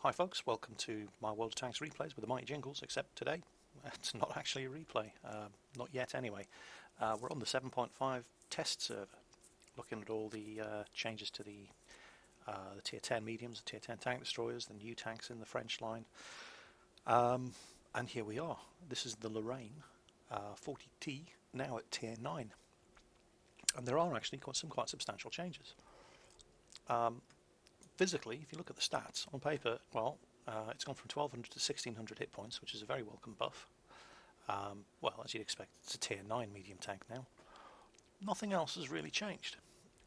Hi folks, welcome to my World of Tanks replays with the mighty jingles, except today it's not actually a replay, not yet anyway. We're on the 7.5 test server, looking at all the changes to the tier 10 mediums, the tier 10 tank destroyers, the new tanks in the French line. And here we are. This is the Lorraine 40T, now at tier 9. And there are actually some quite substantial changes. Physically, if you look at the stats on paper, well, it's gone from 1200 to 1600 hit points, which is a very welcome buff. Well, as you'd expect, it's a tier 9 medium tank now. Nothing else has really changed.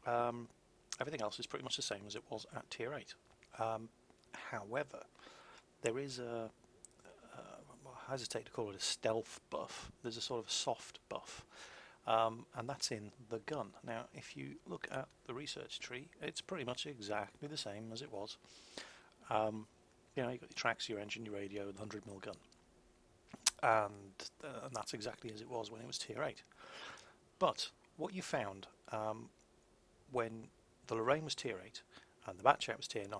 Everything else is pretty much the same as it was at tier 8. However, there is I hesitate to call it a stealth buff. There's a sort of soft buff. And that's in the gun. Now, if you look at the research tree, it's pretty much exactly the same as it was. You've got your tracks, your engine, your radio, the 100mm gun. And that's exactly as it was when it was tier 8. But what you found when the Lorraine was tier 8 and the Batchat was tier 9,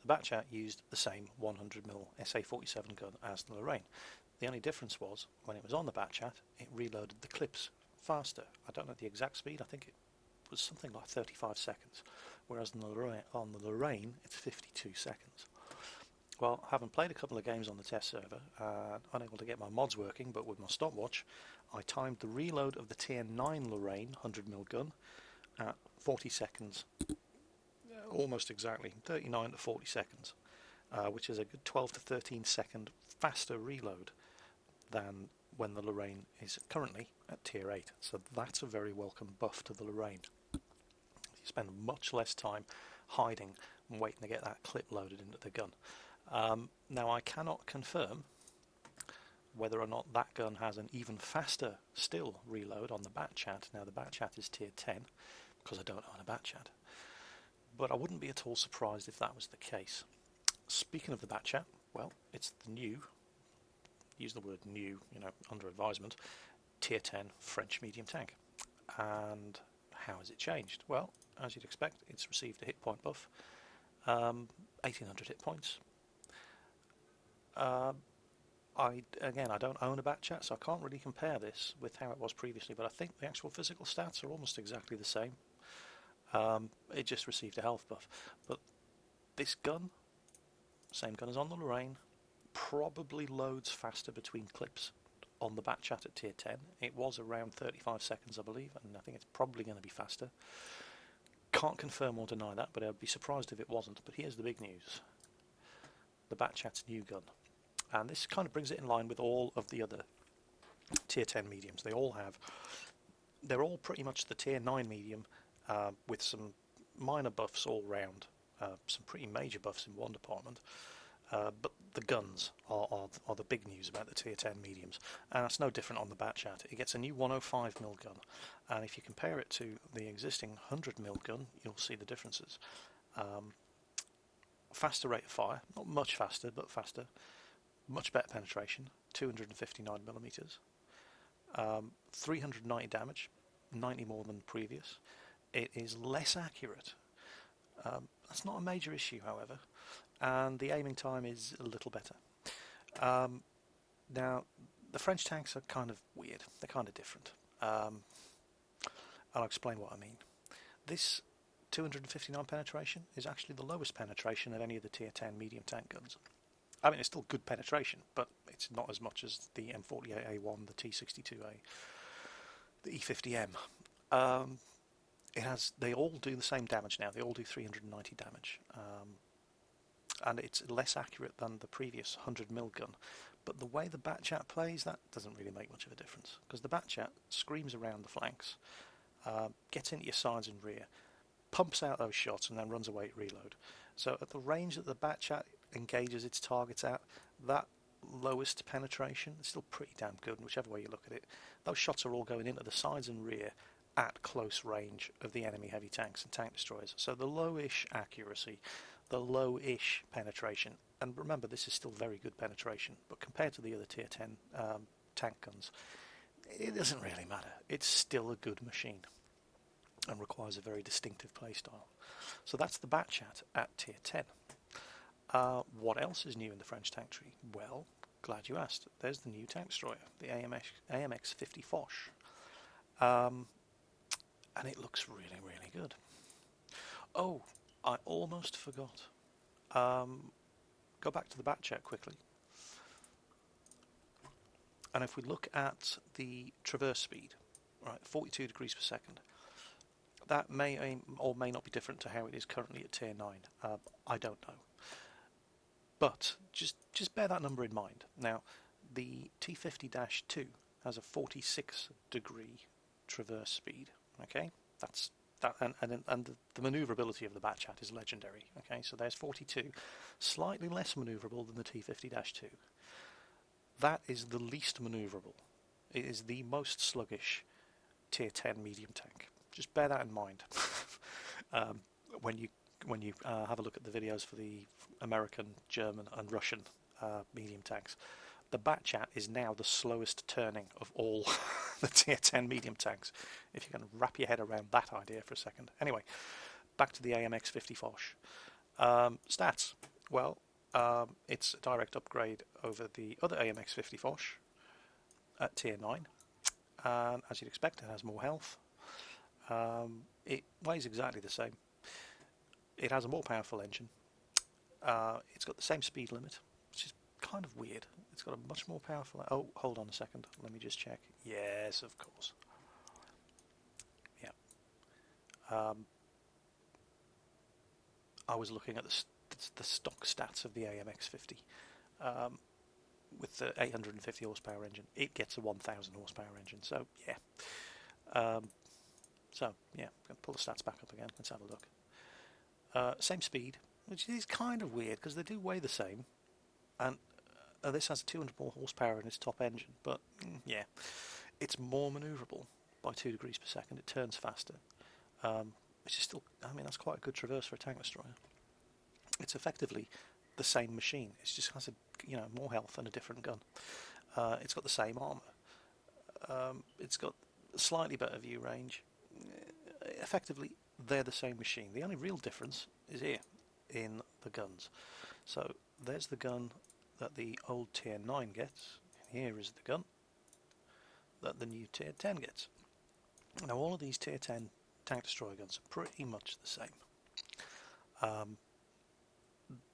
the Batchat used the same 100mm SA-47 gun as the Lorraine. The only difference was, when it was on the Batchat, it reloaded the clips faster. I don't know the exact speed, I think it was something like 35 seconds, whereas on the Lorraine it's 52 seconds. Well, having played a couple of games on the test server, unable to get my mods working, but with my stopwatch, I timed the reload of the tier 9 Lorraine 100mm gun at 40 seconds, almost exactly, 39 to 40 seconds, which is a good 12 to 13 second faster reload than when the Lorraine is currently at tier 8. So that's a very welcome buff to the Lorraine. You spend much less time hiding and waiting to get that clip loaded into the gun. Now, I cannot confirm whether or not that gun has an even faster still reload on the Batchat. Now, the Batchat is tier 10 because I don't own a Batchat, but I wouldn't be at all surprised if that was the case. Speaking of the Batchat, well, it's the new, use the word new, under advisement, tier 10 French medium tank. And how has it changed? Well, as you'd expect, it's received a hit point buff, 1800 hit points. I don't own a Batchat, so I can't really compare this with how it was previously, but I think the actual physical stats are almost exactly the same. It just received a health buff. But this gun, same gun as on the Lorraine, probably loads faster between clips on the Batchat at tier 10. It was around 35 seconds, I believe, and I think it's probably going to be faster. Can't confirm or deny that, but I'd be surprised if it wasn't. But here's the big news. The Batchat's new gun. And this kind of brings it in line with all of the other tier 10 mediums. They're all pretty much the tier 9 medium, with some minor buffs all round, some pretty major buffs in one department. But the guns are the big news about the tier 10 mediums, and that's no different on the Batchat. It gets a new 105mm gun, and if you compare it to the existing 100mm gun, you'll see the differences. Faster rate of fire, not much faster, but faster. Much better penetration, 259mm. 390 damage, 90 more than previous. It is less accurate. That's not a major issue, however. And the aiming time is a little better. Now, the French tanks are kind of weird. They're kind of different. I'll explain what I mean. This 259 penetration is actually the lowest penetration of any of the tier 10 medium tank guns. I mean, it's still good penetration, but it's not as much as the M48A1, the T62A, the E50M. They all do the same damage now. They all do 390 damage. And it's less accurate than the previous 100mm gun. But the way the Batchat plays, that doesn't really make much of a difference, because the Batchat screams around the flanks, gets into your sides and rear, pumps out those shots, and then runs away at reload. So at the range that the Batchat engages its targets at, that lowest penetration is still pretty damn good, whichever way you look at it. Those shots are all going into the sides and rear at close range of the enemy heavy tanks and tank destroyers. So the low-ish accuracy, the low-ish penetration, and remember, this is still very good penetration, but compared to the other tier 10 tank guns, it doesn't really matter. It's still a good machine and requires a very distinctive playstyle. So that's the Batchat at tier 10. What else is new in the French tank tree? Well, glad you asked. There's the new tank destroyer, the AMX 50 Foch. And it looks really, really good. Oh, I almost forgot. Go back to the Batchat quickly. And if we look at the traverse speed, right, 42 degrees per second, that may or may not be different to how it is currently at tier 9. I don't know. But just bear that number in mind. Now, the T50-2 has a 46 degree traverse speed. Okay, that's that, and the manoeuvrability of the Batchat is legendary. Okay, so there's 42, slightly less manoeuvrable than the T50-2. That is the least manoeuvrable. It is the most sluggish tier 10 medium tank. Just bear that in mind when you have a look at the videos for the American, German, and Russian medium tanks. The Batchat is now the slowest turning of all the tier 10 medium tanks, if you can wrap your head around that idea for a second. Anyway, back to the AMX 50 Foch. Stats. Well, it's a direct upgrade over the other AMX 50 Foch at tier 9. And as you'd expect, it has more health. It weighs exactly the same. It has a more powerful engine. It's got the same speed limit, which is kind of weird. It's got a much more powerful... Oh, hold on a second. Let me just check. Yes, of course. Yeah. I was looking at the stock stats of the AMX 50. With the 850 horsepower engine. It gets a 1000 horsepower engine. So, yeah. Yeah, I'm going to pull the stats back up again. Let's have a look. Same speed, which is kind of weird because they do weigh the same. And this has 200 more horsepower in its top engine. But, yeah, it's more manoeuvrable by 2 degrees per second. It turns faster. Which is still, I mean, that's quite a good traverse for a tank destroyer. It's effectively the same machine. It just has more health and a different gun. It's got the same armour. It's got slightly better view range. Effectively, they're the same machine. The only real difference is here in the guns. So there's the gun that the old tier 9 gets. Here is the gun that the new tier 10 gets. Now all of these tier 10 tank destroyer guns are pretty much the same.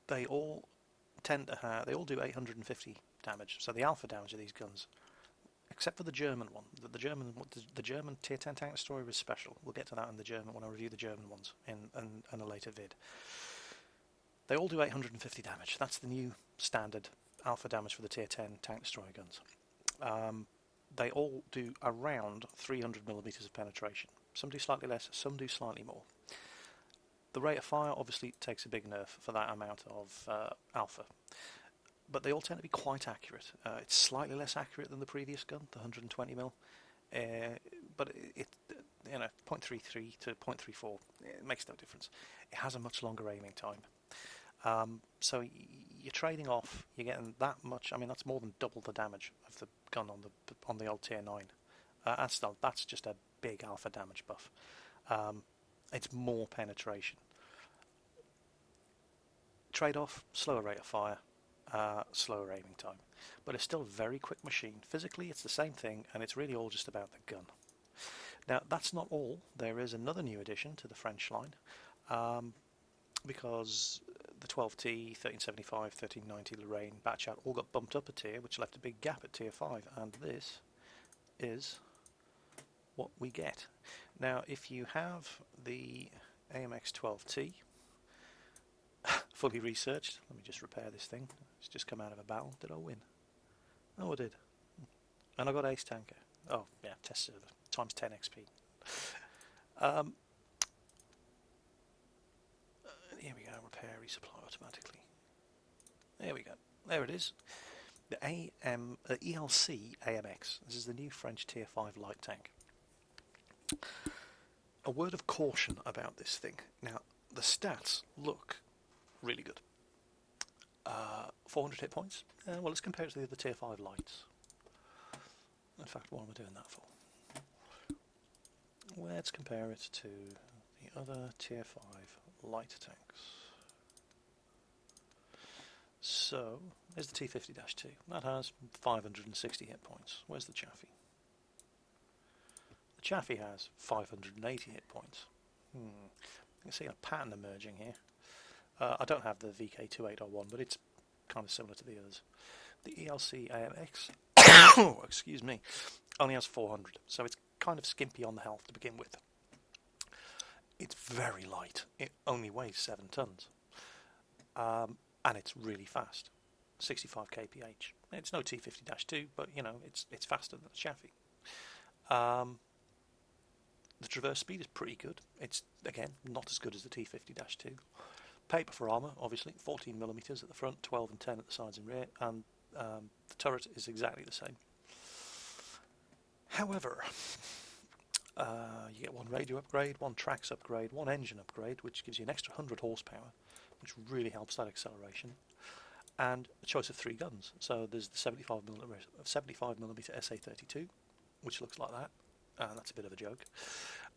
They all tend to have, they all do 850 damage. So the alpha damage of these guns, except for the German one, the German tier 10 tank destroyer is special. We'll get to that in the German when I review the German ones in a later vid. They all do 850 damage. That's the new standard alpha damage for the tier 10 tank destroyer guns. They all do around 300 millimeters of penetration. Some do slightly less, some do slightly more. The rate of fire obviously takes a big nerf for that amount of alpha, but they all tend to be quite accurate. It's slightly less accurate than the previous gun, the 120 mil, but it 0.33 to 0.34, it makes no difference. It has a much longer aiming time. So you're trading off, you're getting that much. I mean, that's more than double the damage of the gun on the old tier 9. That's just a big alpha damage buff. It's more penetration. Trade-off, slower rate of fire, slower aiming time. But it's still a very quick machine. Physically, it's the same thing, and it's really all just about the gun. Now, that's not all. There is another new addition to the French line, because the 12T, 1375, 1390, Lorraine, Batchat all got bumped up a tier, which left a big gap at tier 5, and this is what we get. Now, if you have the AMX 12T fully researched, let me just repair this thing. It's just come out of a battle. Did I win? Oh, I did. And I got Ace Tanker. Oh, yeah, test server times 10 XP. Here we go. Repair, resupply automatically. There we go. There it is. The ELC AMX. This is the new French tier 5 light tank. A word of caution about this thing. Now, the stats look really good. 400 hit points. Well, let's compare it to the other tier 5 lights. In fact, what am I doing that for? Let's compare it to the other tier 5 light tanks. So, there's the T50-2. That has 560 hit points. Where's the Chaffee? The Chaffee has 580 hit points. You can see a pattern emerging here. I don't have the VK2801, but it's kind of similar to the others. The ELC AMX, excuse me, only has 400, so it's kind of skimpy on the health to begin with. It's very light. It only weighs 7 tons. And it's really fast, 65 kph. It's no T50-2, but you know it's faster than the Chaffee. The traverse speed is pretty good. It's again not as good as the T50-2. Paper for armour, obviously, 14mm at the front, 12 and 10 at the sides and rear, and the turret is exactly the same. However, you get one radio upgrade, one tracks upgrade, one engine upgrade, which gives you an extra 100 horsepower, which really helps that acceleration, and a choice of 3 guns. So there's the 75mm SA-32, which looks like that, and that's a bit of a joke.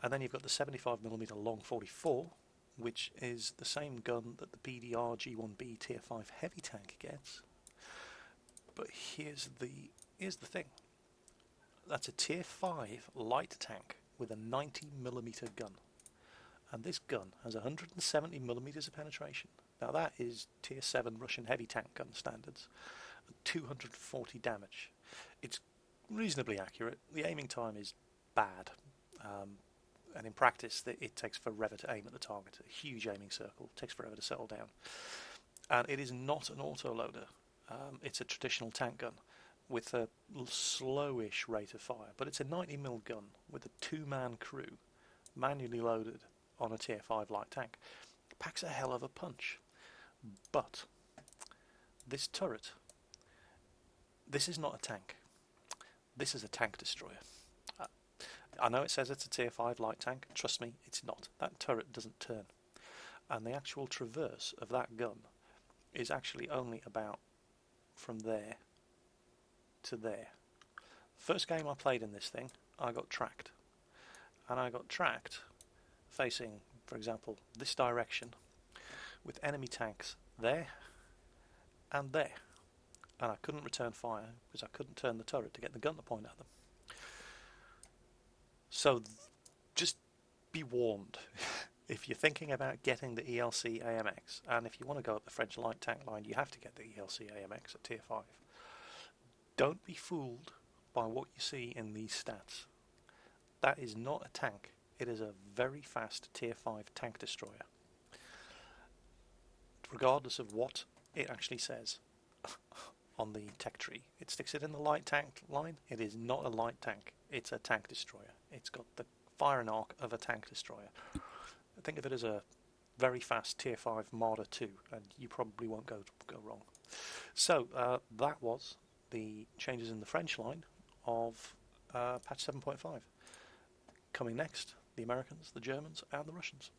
And then you've got the 75mm long 44, which is the same gun that the BDR G1B Tier 5 heavy tank gets. But here's the thing. That's a Tier 5 light tank with a 90mm gun. And this gun has 170mm of penetration. Now that is Tier 7 Russian heavy tank gun standards. 240 damage. It's reasonably accurate. The aiming time is bad. And in practice it takes forever to aim at the target. A huge aiming circle. It takes forever to settle down. And it is not an autoloader. It's a traditional tank gun with a slowish rate of fire. But it's a 90mm gun with a 2-man crew, manually loaded on a Tier 5 light tank. It packs a hell of a punch. But this turret, this is not a tank. This is a tank destroyer. I know it says it's a Tier 5 light tank. Trust me, it's not. That turret doesn't turn. And the actual traverse of that gun is actually only about from there to there. First game I played in this thing, I got tracked. And I got tracked facing, for example, this direction with enemy tanks there and there. And I couldn't return fire because I couldn't turn the turret to get the gun to point at them. So just be warned if you're thinking about getting the ELC AMX, and if you want to go up the French light tank line, you have to get the ELC AMX at Tier 5. Don't be fooled by what you see in these stats. That is not a tank. It is a very fast Tier 5 tank destroyer. Regardless of what it actually says on the tech tree. It sticks it in the light tank line. It is not a light tank. It's a tank destroyer. It's got the firing arc of a tank destroyer. Think of it as a very fast Tier 5 Marder 2, and you probably won't go wrong. So that was the changes in the French line of patch 7.5. Coming next, the Americans, the Germans, and the Russians.